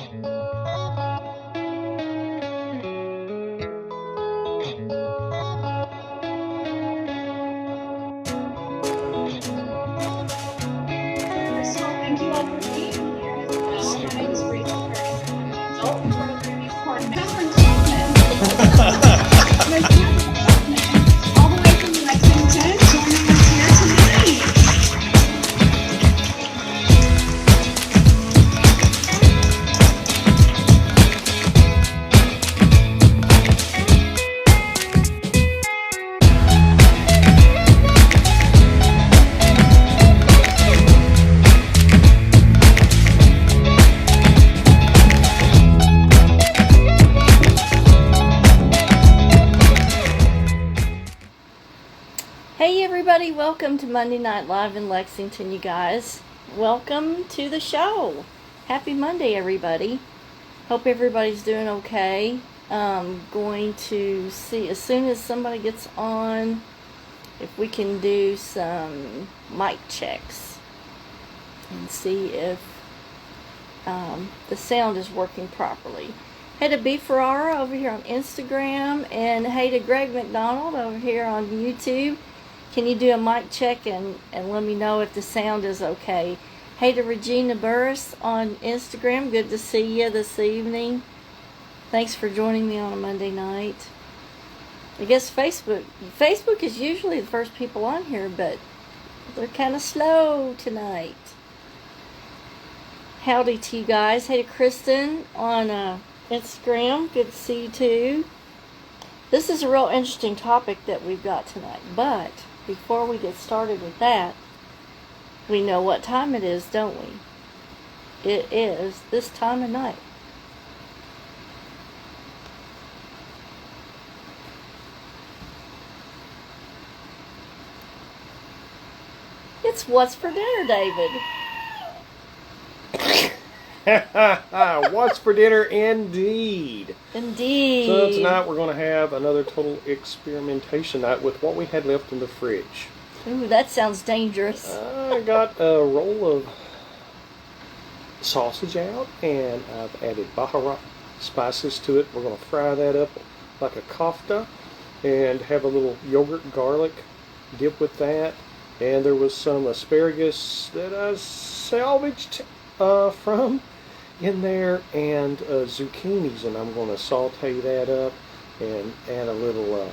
Thank you all for being here as well. My name is Rachel Harrison. I'm an adult programming coordinator. Kathryn Kauffman. Miss Kathryn Kauffman, all the way from Lexington, joining us here tonight. Hey everybody, welcome to Monday Night Live in Lexington, you guys. Welcome to the show. Happy Monday, everybody. Hope everybody's doing okay. Going to see, as soon as somebody gets on, if we can do some mic checks and see if the sound is working properly. Hey to B. Ferrara over here on Instagram, and hey to Greg McDonald over here on YouTube. Can you do a mic check and let me know if the sound is okay? Hey to Regina Burris on Instagram. Good to see you this evening. Thanks for joining me on a Monday night. I guess Facebook is usually the first people on here, but they're kind of slow tonight. Howdy to you guys. Hey to Kristen on Instagram. Good to see you too. This is a real interesting topic that we've got tonight, but before we get started with that, we know what time it is, don't we? It is this time of night. It's what's for dinner, David. What's for dinner, indeed. Indeed. So tonight we're going to have another total experimentation night with what we had left in the fridge. Ooh, that sounds dangerous. I got a roll of sausage out, and I've added Baharat spices to it. We're going to fry that up like a kofta and have a little yogurt garlic dip with that. And there was some asparagus that I salvaged from in there, and zucchinis, and I'm going to saute that up and add a little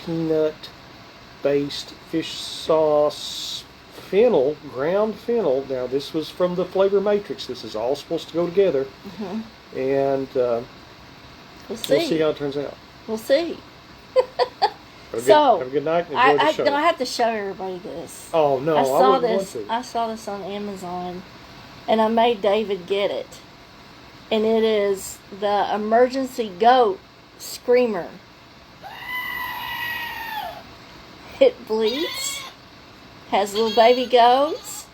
peanut based fish sauce, fennel, ground fennel. Now this was from the Flavor Matrix. This is all supposed to go together. Mm-hmm. And we'll see how it turns out. We'll see. Have a good night and enjoy the show. I have to show everybody this. Oh no, I saw this on Amazon, and I made David get it. And it is the emergency goat screamer. It bleats, has little baby goats,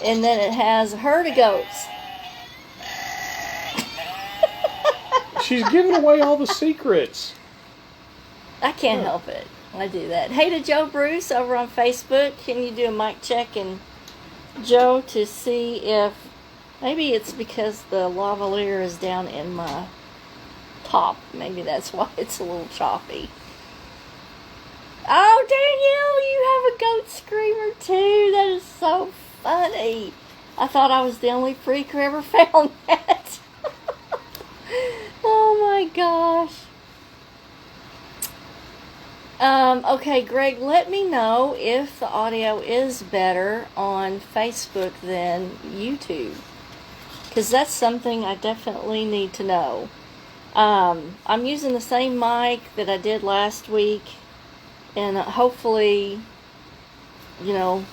and then it has a herd of goats. She's giving away all the secrets. I can't help it. I do that. Hey to Joe Bruce over on Facebook. Can you do a mic check, and Joe, to see if maybe it's because the lavalier is down in my top. Maybe that's why it's a little choppy. Oh, Danielle, you have a goat screamer too. That is so funny. I thought I was the only freak who ever found that. Oh my gosh. Okay, Greg, let me know if the audio is better on Facebook than YouTube, because that's something I definitely need to know. I'm using the same mic that I did last week, and hopefully, you know,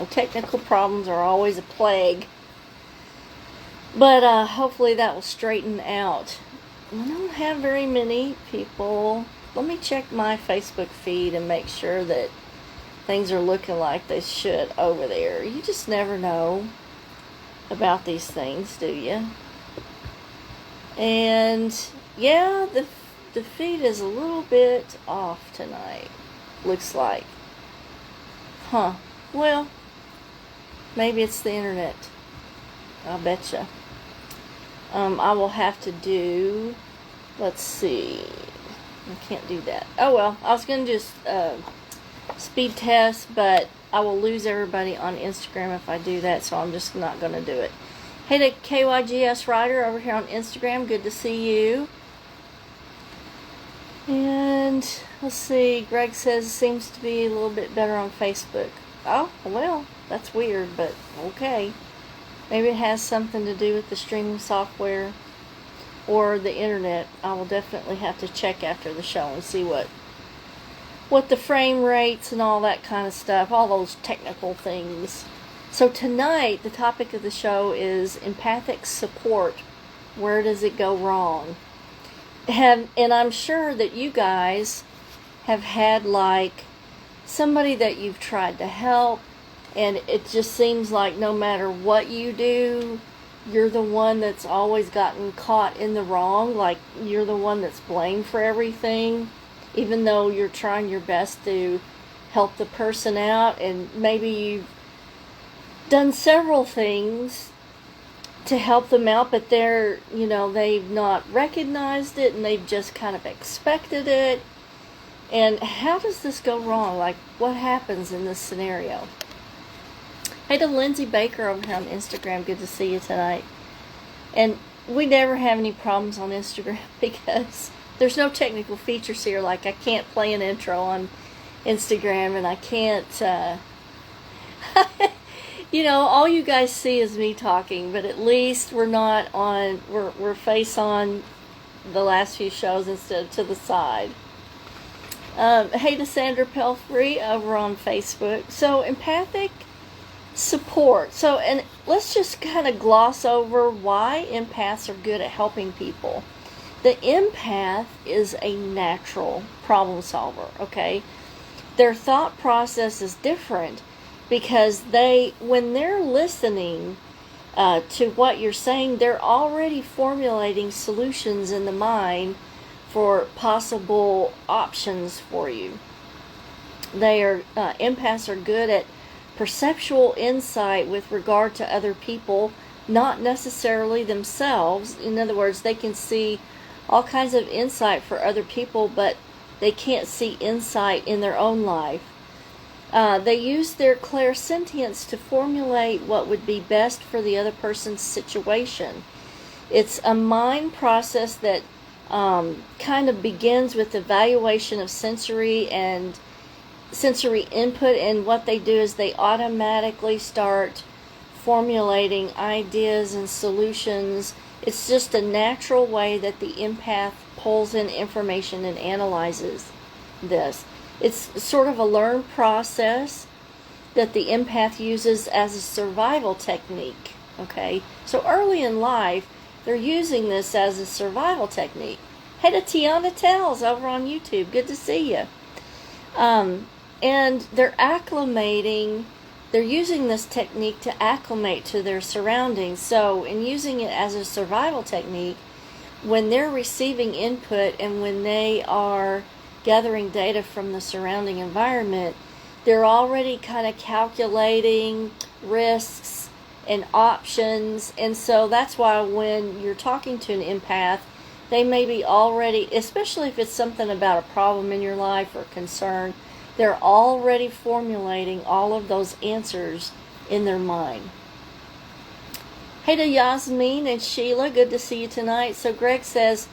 technical problems are always a plague, but hopefully that will straighten out. I don't have very many people. Let me check my Facebook feed and make sure that things are looking like they should over there. You just never know about these things, do you? And yeah, the feed is a little bit off tonight, looks like. Well, maybe it's the internet. I'll betcha. I will have to do, let's see, I can't do that. Oh well, I was going to just speed test, but I will lose everybody on Instagram if I do that, so I'm just not going to do it. Hey to KYGS Rider over here on Instagram, good to see you. And let's see, Greg says it seems to be a little bit better on Facebook. Oh, well, that's weird, but okay. Maybe it has something to do with the streaming software or the internet. I will definitely have to check after the show and see what the frame rates and all that kind of stuff, all those technical things. So tonight, the topic of the show is empathic support. Where does it go wrong? And I'm sure that you guys have had like somebody that you've tried to help, and it just seems like no matter what you do, you're the one that's always gotten caught in the wrong. Like you're the one that's blamed for everything, even though you're trying your best to help the person out, and maybe you've done several things to help them out, but they've not recognized it, and they've just kind of expected it. And how does this go wrong? Like, what happens in this scenario? Hey to Lindsay Baker over here on Instagram, good to see you tonight. And we never have any problems on Instagram because there's no technical features here. Like, I can't play an intro on Instagram, and I can't, all you guys see is me talking, but at least we're not on, we're face on the last few shows instead of to the side. Hey to Sandra Pelfrey over on Facebook. So, empathic support. So, and let's just kind of gloss over why empaths are good at helping people. The empath is a natural problem solver, okay? Their thought process is different because when they're listening to what you're saying, they're already formulating solutions in the mind for possible options for you. Empaths are good at perceptual insight with regard to other people, not necessarily themselves. In other words, they can see all kinds of insight for other people, but they can't see insight in their own life. They use their clairsentience to formulate what would be best for the other person's situation. It's a mind process that kind of begins with evaluation of sensory input, and what they do is they automatically start formulating ideas and solutions. It's just a natural way that the empath pulls in information and analyzes this. It's sort of a learned process that the empath uses as a survival technique, okay? So early in life, they're using this as a survival technique. Hey to Tiana Tells over on YouTube, good to see you. And they're using this technique to acclimate to their surroundings. So in using it as a survival technique, when they're receiving input and when they are gathering data from the surrounding environment, they're already kind of calculating risks and options. And so that's why when you're talking to an empath, they may be already, especially if it's something about a problem in your life or concern, they're already formulating all of those answers in their mind. Hey to Yasmin and Sheila, good to see you tonight. So Greg says,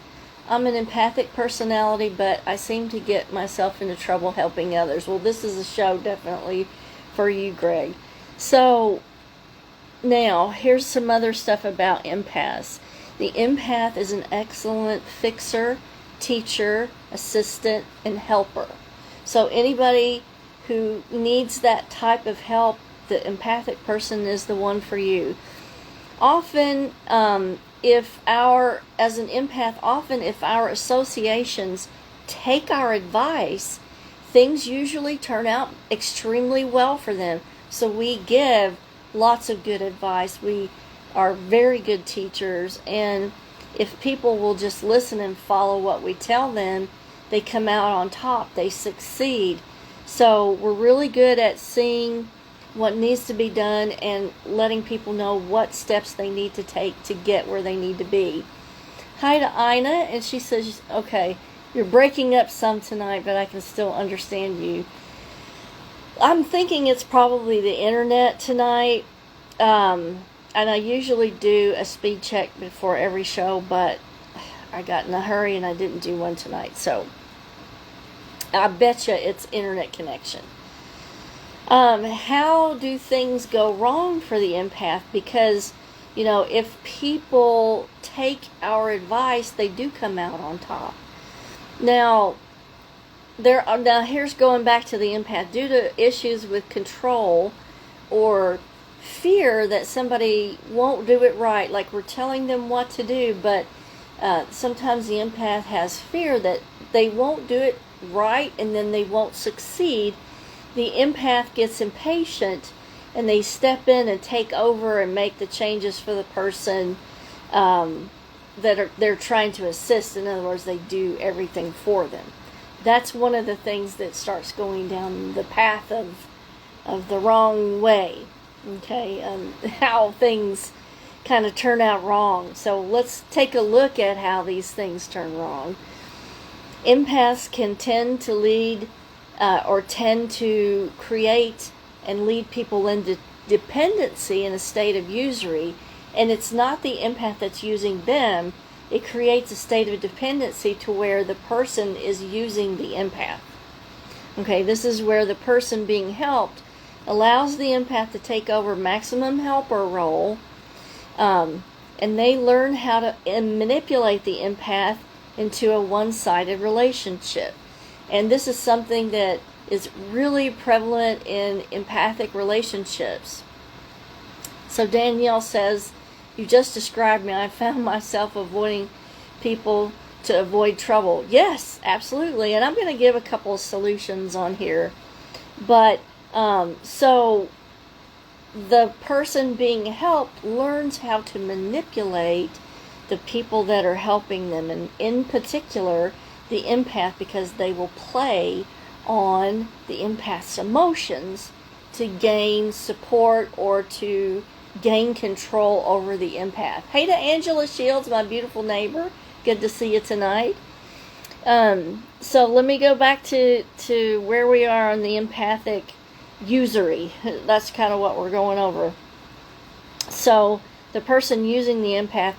I'm an empathic personality, but I seem to get myself into trouble helping others. Well, this is a show definitely for you, Greg. So now, here's some other stuff about empaths. The empath is an excellent fixer, teacher, assistant, and helper. So anybody who needs that type of help, the empathic person is the one for you. Often, if our associations take our advice, things usually turn out extremely well for them. So we give lots of good advice. We are very good teachers, and if people will just listen and follow what we tell them, they come out on top, they succeed. So we're really good at seeing what needs to be done and letting people know what steps they need to take to get where they need to be. Hi to Ina, and she says, okay, you're breaking up some tonight, but I can still understand you. I'm thinking it's probably the internet tonight, and I usually do a speed check before every show, but I got in a hurry and I didn't do one tonight, so I betcha it's internet connection. How do things go wrong for the empath? Because, if people take our advice, they do come out on top. Now here's going back to the empath. Due to issues with control or fear that somebody won't do it right, like we're telling them what to do, but sometimes the empath has fear that they won't do it right and then they won't succeed. The empath gets impatient and they step in and take over and make the changes for the person that they're trying to assist. In other words, they do everything for them. That's one of the things that starts going down the path of the wrong way. Okay, how things kind of turn out wrong. So let's take a look at how these things turn wrong. Empaths can tend to lead or tend to create and lead people into dependency in a state of usury, and it's not the empath that's using them. It creates a state of dependency to where the person is using the empath. Okay, this is where the person being helped allows the empath to take over maximum helper role, and they learn how to manipulate the empath into a one-sided relationship. And this is something that is really prevalent in empathic relationships. So Danielle says, you just described me. I found myself avoiding people to avoid trouble. Yes, absolutely. And I'm going to give a couple of solutions on here. But, so the person being helped learns how to manipulate the people that are helping them. And in particular, the empath, because they will play on the empath's emotions to gain support or to gain control over the empath. Hey to Angela Shields, my beautiful neighbor. Good to see you tonight. So let me go back to where we are on the empathic usury. That's kind of what we're going over. So the person using the empath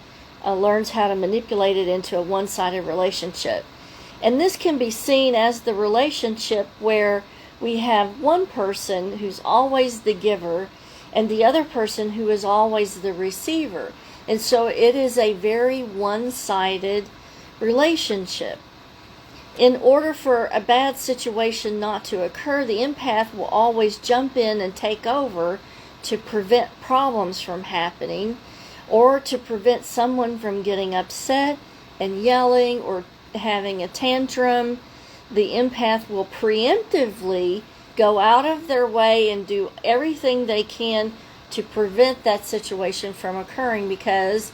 learns how to manipulate it into a one-sided relationship. And this can be seen as the relationship where we have one person who's always the giver and the other person who is always the receiver. And so it is a very one-sided relationship. In order for a bad situation not to occur, the empath will always jump in and take over to prevent problems from happening or to prevent someone from getting upset and yelling or having a tantrum. The empath will preemptively go out of their way and do everything they can to prevent that situation from occurring, because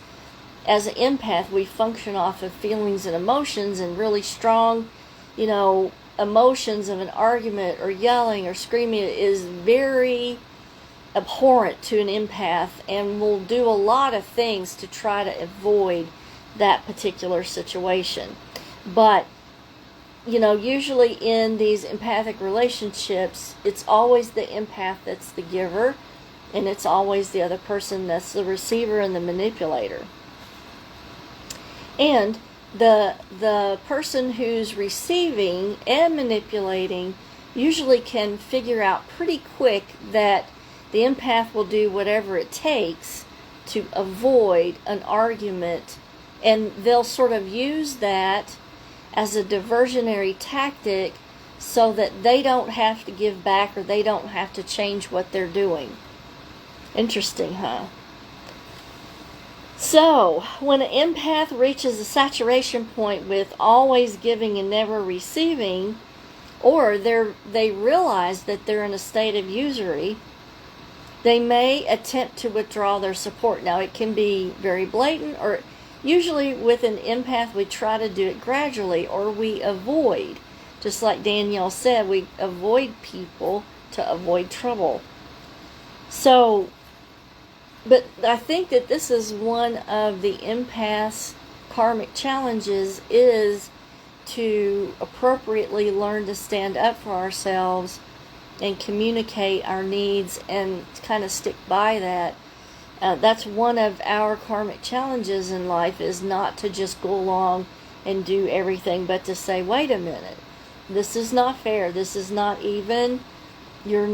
as an empath we function off of feelings and emotions, and really strong, emotions of an argument or yelling or screaming is very abhorrent to an empath and will do a lot of things to try to avoid that particular situation. But usually in these empathic relationships, it's always the empath that's the giver, and it's always the other person that's the receiver and the manipulator. And the person who's receiving and manipulating usually can figure out pretty quick that the empath will do whatever it takes to avoid an argument, and they'll sort of use that as a diversionary tactic so that they don't have to give back or they don't have to change what they're doing. Interesting, huh? So, when an empath reaches a saturation point with always giving and never receiving, or they realize that they're in a state of usury, they may attempt to withdraw their support. Now, it can be very blatant, or usually with an empath we try to do it gradually, or we avoid. Just like Danielle said, we avoid people to avoid trouble. So, but I think that this is one of the empath's karmic challenges, is to appropriately learn to stand up for ourselves and communicate our needs and kind of stick by that. That's one of our karmic challenges in life, is not to just go along and do everything, but to say, wait a minute, this is not fair, this is not even, you're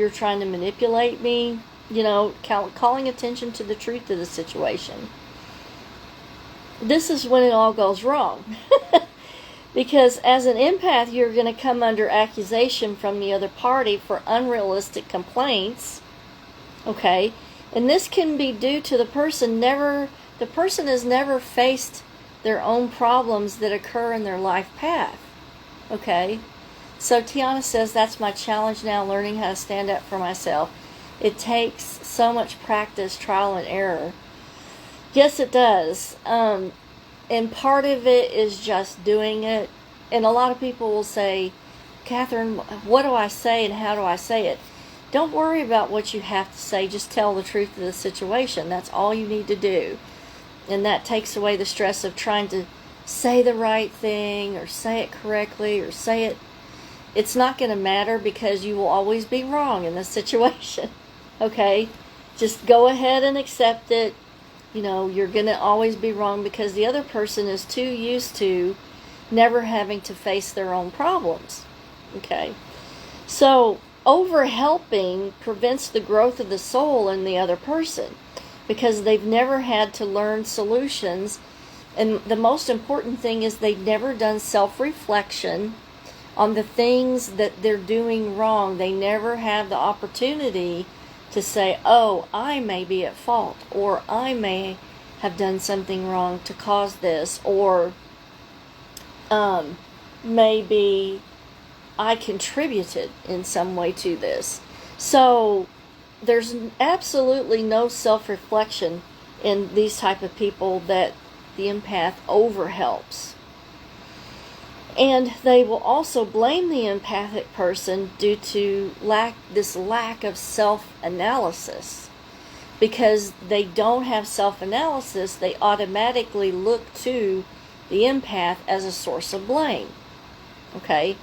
trying to manipulate me, calling attention to the truth of the situation. This is when it all goes wrong. Because as an empath, you're going to come under accusation from the other party for unrealistic complaints. Okay? And this can be due to the person has never faced their own problems that occur in their life path. Okay? So Tiana says, that's my challenge now, learning how to stand up for myself. It takes so much practice, trial and error. Yes, it does. And part of it is just doing it. And a lot of people will say, Kathryn, what do I say and how do I say it? Don't worry about what you have to say. Just tell the truth of the situation. That's all you need to do. And that takes away the stress of trying to say the right thing or say it correctly or say it. It's not going to matter, because you will always be wrong in this situation. Okay? Just go ahead and accept it. You're going to always be wrong because the other person is too used to never having to face their own problems. Okay? So, over-helping prevents the growth of the soul in the other person, because they've never had to learn solutions. And the most important thing is they've never done self-reflection on the things that they're doing wrong. They never have the opportunity to say, oh, I may be at fault, or I may have done something wrong to cause this, or maybe I contributed in some way to this. So there's absolutely no self-reflection in these type of people that the empath overhelps. And they will also blame the empathic person due to this lack of self-analysis. Because they don't have self-analysis, they automatically look to the empath as a source of blame. Okay?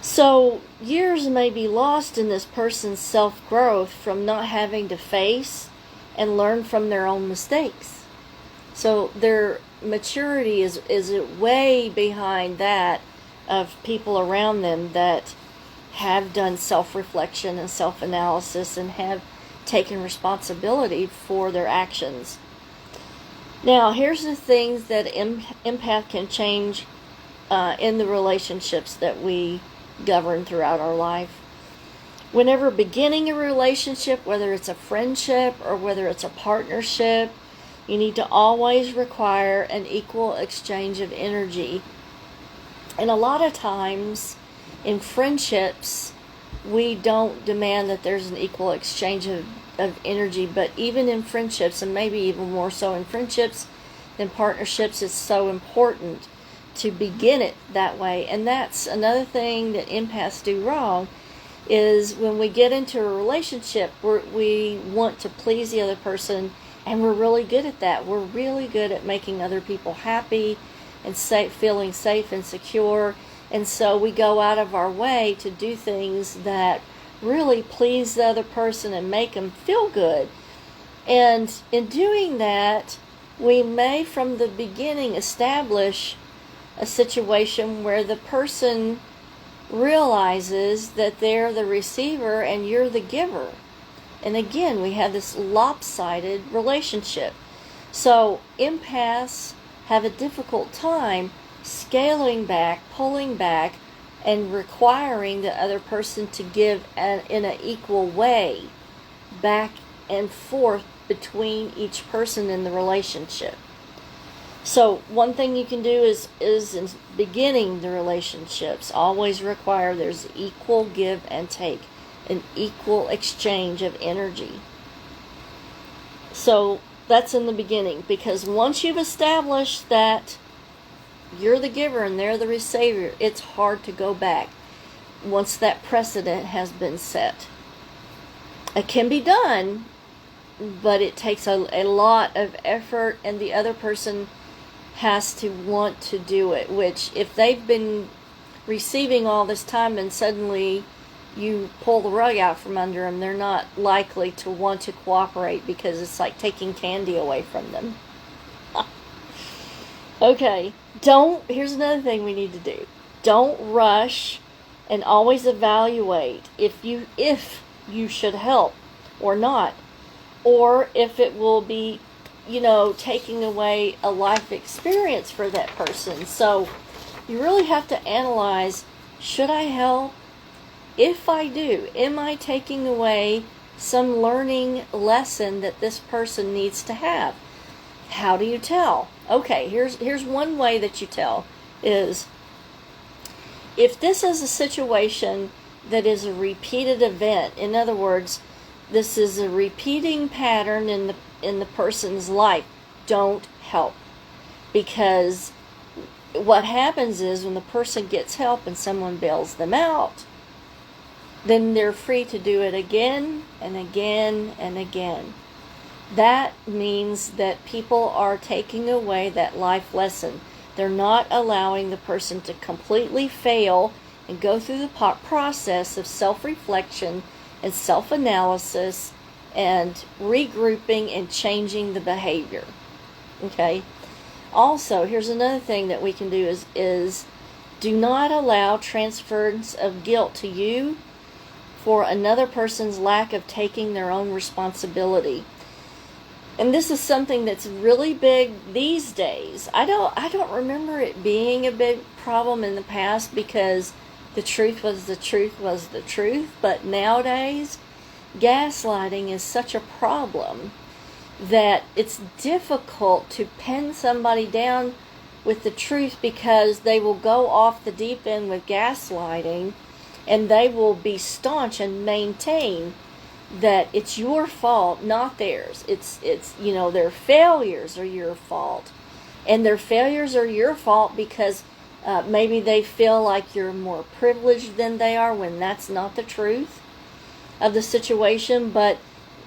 So years may be lost in this person's self-growth from not having to face and learn from their own mistakes. So their maturity is way behind that of people around them that have done self-reflection and self-analysis and have taken responsibility for their actions. Now, here's the things that empath can change in the relationships that we govern throughout our life. Whenever beginning a relationship, whether it's a friendship or whether it's a partnership, you need to always require an equal exchange of energy. And a lot of times in friendships, we don't demand that there's an equal exchange of energy, but even in friendships, and maybe even more so in friendships than partnerships, it's so important to begin it that way. And that's another thing that empaths do wrong, is when we get into a relationship, we want to please the other person, and we're really good at that. We're really good at making other people happy and feeling safe and secure. And so we go out of our way to do things that really please the other person and make them feel good. And in doing that, we may from the beginning establish a situation where the person realizes that they're the receiver and you're the giver. And again, we have this lopsided relationship. So empaths have a difficult time scaling back, pulling back, and requiring the other person to give in an equal way back and forth between each person in the relationship. So one thing you can do is in beginning the relationships, always require there's equal give and take, an equal exchange of energy. So that's in the beginning, because once you've established that you're the giver and they're the receiver, it's hard to go back once that precedent has been set. It can be done, but it takes a lot of effort, and the other person has to want to do it, which if they've been receiving all this time and suddenly you pull the rug out from under them, they're not likely to want to cooperate, because it's like taking candy away from them. Okay, here's another thing we need to do. Don't rush, and always evaluate if you should help or not, or if it will be, taking away a life experience for that person. So you really have to analyze, should I help? If I do, am I taking away some learning lesson that this person needs to have? How do you tell? Okay, here's one way that you tell is, if this is a situation that is a repeated event, in other words, this is a repeating pattern in the person's life, don't help. Because what happens is, when the person gets help and someone bails them out, then they're free to do it again and again and again. That means that people are taking away that life lesson. They're not allowing the person to completely fail and go through the process of self-reflection and self-analysis and regrouping and changing the behavior. Okay? Also, here's another thing that we can do is do not allow transference of guilt to you for another person's lack of taking their own responsibility. And this is something that's really big these days. I don't remember it being a big problem in the past, because the truth was the truth was the truth. But nowadays, gaslighting is such a problem that it's difficult to pin somebody down with the truth, because they will go off the deep end with gaslighting, and they will be staunch and maintain that it's your fault, not theirs. It's their failures are your fault. And their failures are your fault because maybe they feel like you're more privileged than they are, when that's not the truth of the situation. But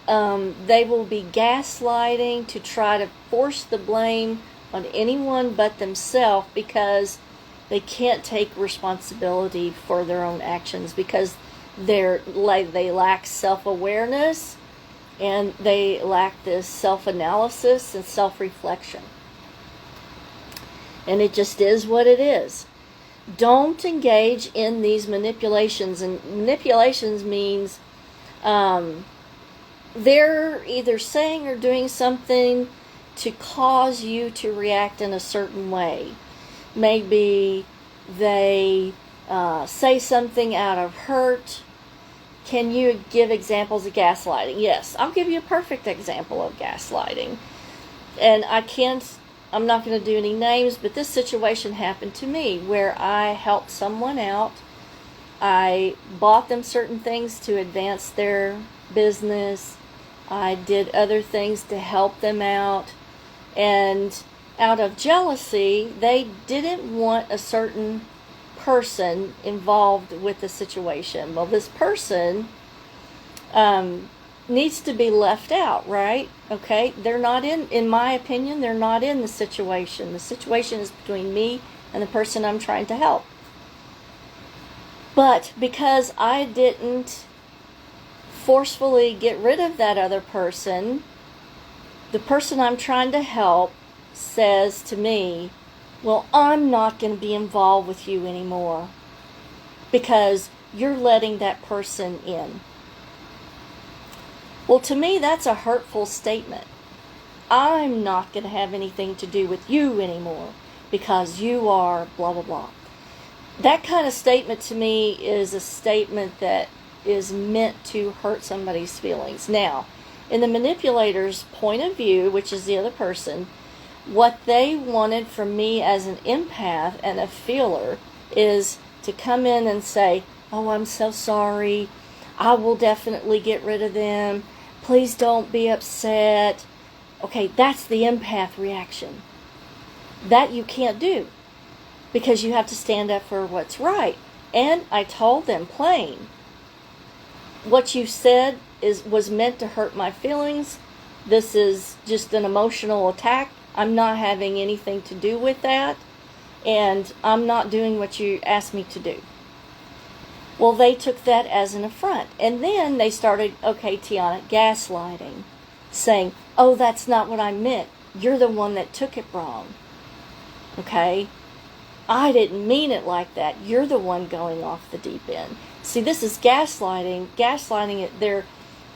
they will be gaslighting to try to force the blame on anyone but themselves, because they can't take responsibility for their own actions, because they lack self-awareness, and they lack this self-analysis and self-reflection. And it just is what it is. Don't engage in these manipulations. And manipulations means they're either saying or doing something to cause you to react in a certain way. Maybe they say something out of hurt. Can you give examples of gaslighting? Yes, I'll give you a perfect example of gaslighting. And I'm not going to do any names, but this situation happened to me where I helped someone out. I bought them certain things to advance their business. I did other things to help them out. And out of jealousy, they didn't want a certain person involved with the situation. Well, this person needs to be left out, right? Okay, they're not in my opinion, they're not in the situation. The situation is between me and the person I'm trying to help. But because I didn't forcefully get rid of that other person, the person I'm trying to help says to me, well, I'm not going to be involved with you anymore because you're letting that person in. Well, to me, that's a hurtful statement. I'm not going to have anything to do with you anymore because you are blah, blah, blah. That kind of statement to me is a statement that is meant to hurt somebody's feelings. Now, in the manipulator's point of view, which is the other person, what they wanted from me as an empath and a feeler is to come in and say, oh, I'm so sorry. I will definitely get rid of them. Please don't be upset. Okay, that's the empath reaction. That you can't do because you have to stand up for what's right. And I told them plain, what you said was meant to hurt my feelings. This is just an emotional attack. I'm not having anything to do with that, and I'm not doing what you asked me to do. Well, they took that as an affront. And then they started, okay, Tiana, gaslighting, saying, oh, that's not what I meant. You're the one that took it wrong. Okay? I didn't mean it like that. You're the one going off the deep end. See, this is gaslighting. Gaslighting it, they're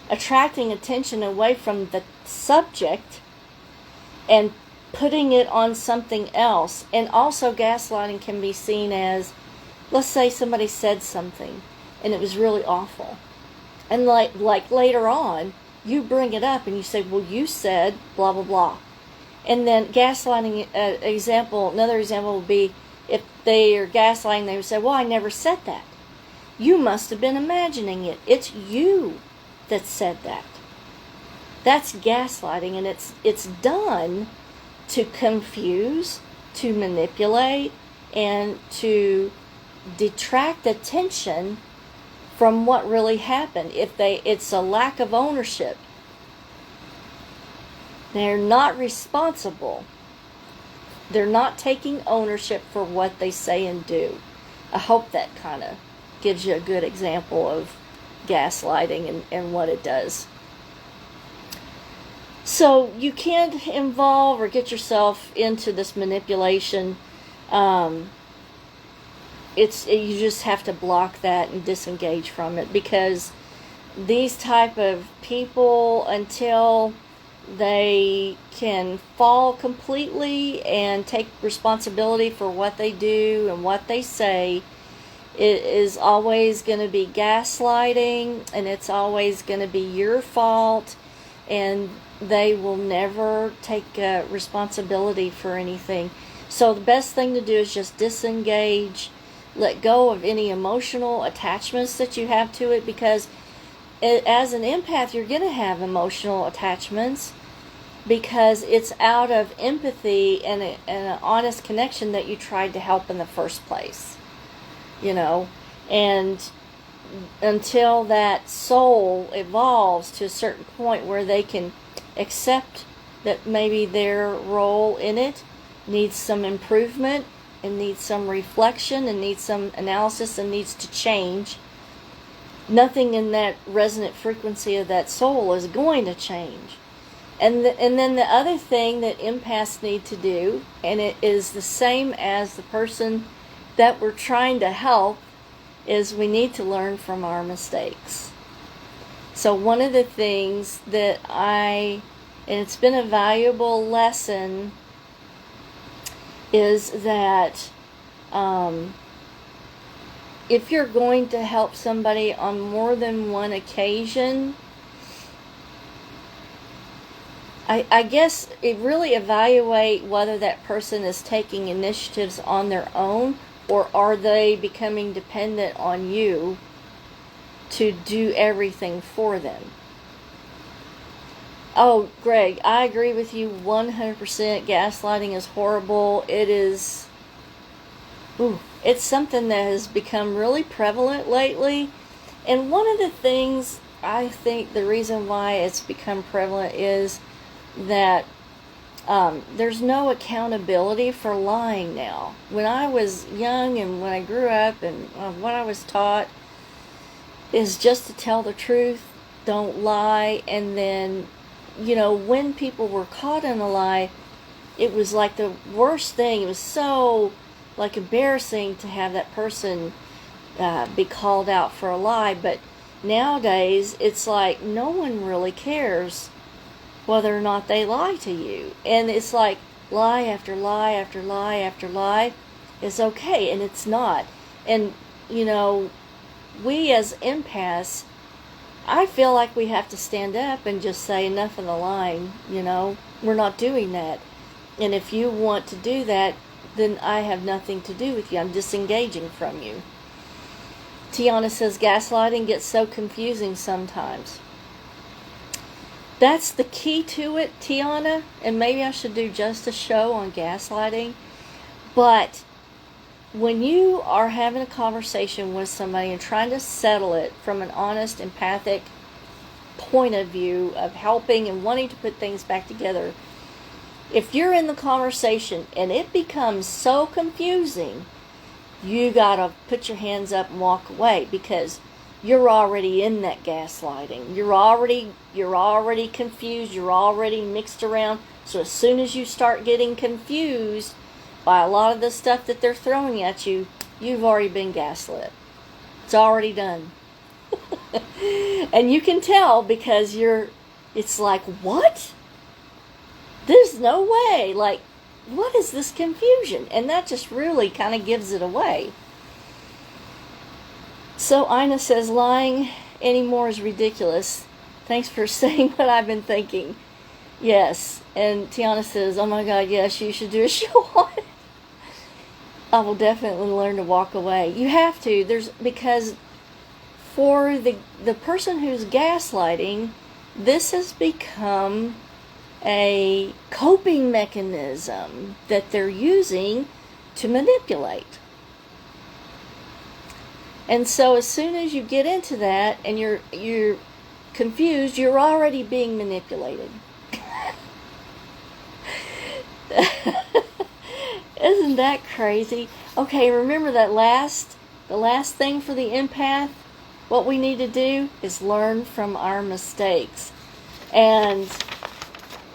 attracting attention away from the subject and putting it on something else. And also gaslighting can be seen as, let's say somebody said something and it was really awful. And like later on, you bring it up and you say, well, you said blah, blah, blah. And then gaslighting, another example would be if they are gaslighting, they would say, well, I never said that. You must have been imagining it. It's you that said that. That's gaslighting, and it's done to confuse, to manipulate, and to detract attention from what really happened. It's a lack of ownership. They're not responsible. They're not taking ownership for what they say and do. I hope that kind of gives you a good example of gaslighting and what it does. So you can't involve or get yourself into this manipulation. You just have to block that and disengage from it, because these type of people, until they can fall completely and take responsibility for what they do and what they say, it is always going to be gaslighting, and it's always going to be your fault, and they will never take responsibility for anything. So the best thing to do is just disengage, let go of any emotional attachments that you have to it, because as an empath, you're going to have emotional attachments, because it's out of empathy and an honest connection that you tried to help in the first place. You know, and until that soul evolves to a certain point where they can accept that maybe their role in it needs some improvement and needs some reflection and needs some analysis and needs to change, nothing in that resonant frequency of that soul is going to change. And then the other thing that empaths need to do, and it is the same as the person that we're trying to help, is we need to learn from our mistakes. So one of the things that and it's been a valuable lesson, is that if you're going to help somebody on more than one occasion, I guess it really evaluate whether that person is taking initiatives on their own, or are they becoming dependent on you to do everything for them. Oh, Greg, I agree with you 100%. Gaslighting is horrible. It is... it's something that has become really prevalent lately. And one of the things, I think the reason why it's become prevalent is that there's no accountability for lying now. When I was young and when I grew up, and what I was taught is just to tell the truth, don't lie. And then, you know, when people were caught in a lie, it was like the worst thing. It was so like embarrassing to have that person be called out for a lie. But nowadays it's like no one really cares whether or not they lie to you. And it's like lie after lie after lie after lie is okay, and it's not. And, you know, we as empaths, I feel like we have to stand up and just say enough of the lying, you know. We're not doing that. And if you want to do that, then I have nothing to do with you. I'm disengaging from you. Tiana says gaslighting gets so confusing sometimes. That's the key to it, Tiana, and maybe I should do just a show on gaslighting. But when you are having a conversation with somebody and trying to settle it from an honest, empathic point of view of helping and wanting to put things back together. If you're in the conversation and it becomes so confusing, you gotta put your hands up and walk away, because you're already in that gaslighting. You're already confused. You're already mixed around. So as soon as you start getting confused by a lot of the stuff that they're throwing at you, you've already been gaslit. It's already done. And you can tell, because it's like, what? There's no way. Like, what is this confusion? And that just really kind of gives it away. So Ina says, lying anymore is ridiculous. Thanks for saying what I've been thinking. Yes. And Tiana says, oh my God, yes, you should do a show on it. I will definitely learn to walk away. You have to. Because for the person who's gaslighting, this has become a coping mechanism that they're using to manipulate. And so as soon as you get into that and you're confused, you're already being manipulated. Isn't that crazy? Okay, remember that the last thing for the empath, what we need to do is learn from our mistakes. And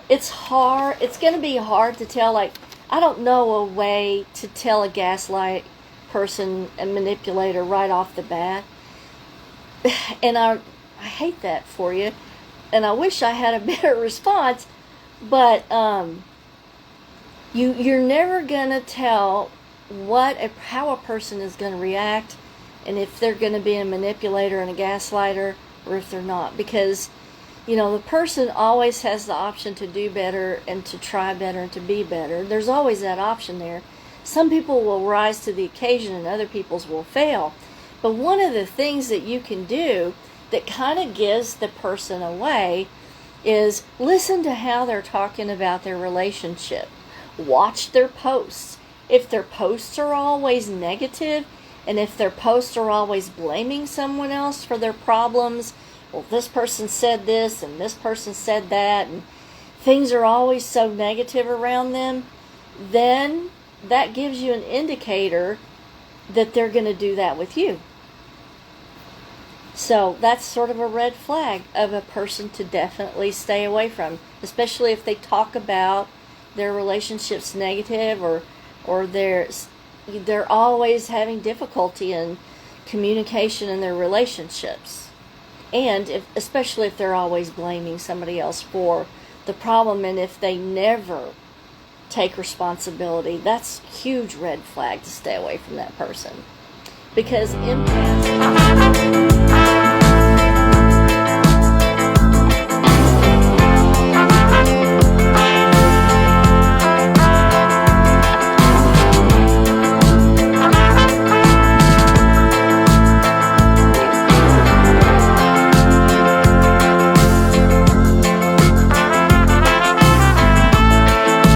it's hard. It's going to be hard to tell. Like, I don't know a way to tell a gaslight person and manipulator right off the bat. And I hate that for you. And I wish I had a better response. But you're never going to tell how a person is going to react, and if they're going to be a manipulator and a gaslighter, or if they're not. Because, the person always has the option to do better and to try better and to be better. There's always that option there. Some people will rise to the occasion and other people's will fail. But one of the things that you can do that kind of gives the person away is listen to how they're talking about their relationship. Watch their posts. If their posts are always negative, and if their posts are always blaming someone else for their problems, well, this person said this and this person said that, and things are always so negative around them, then that gives you an indicator that they're going to do that with you. So that's sort of a red flag of a person to definitely stay away from, especially if they talk about their relationships negative, or they're always having difficulty in communication in their relationships. And especially if they're always blaming somebody else for the problem, and if they never take responsibility, that's a huge red flag to stay away from that person. Because empaths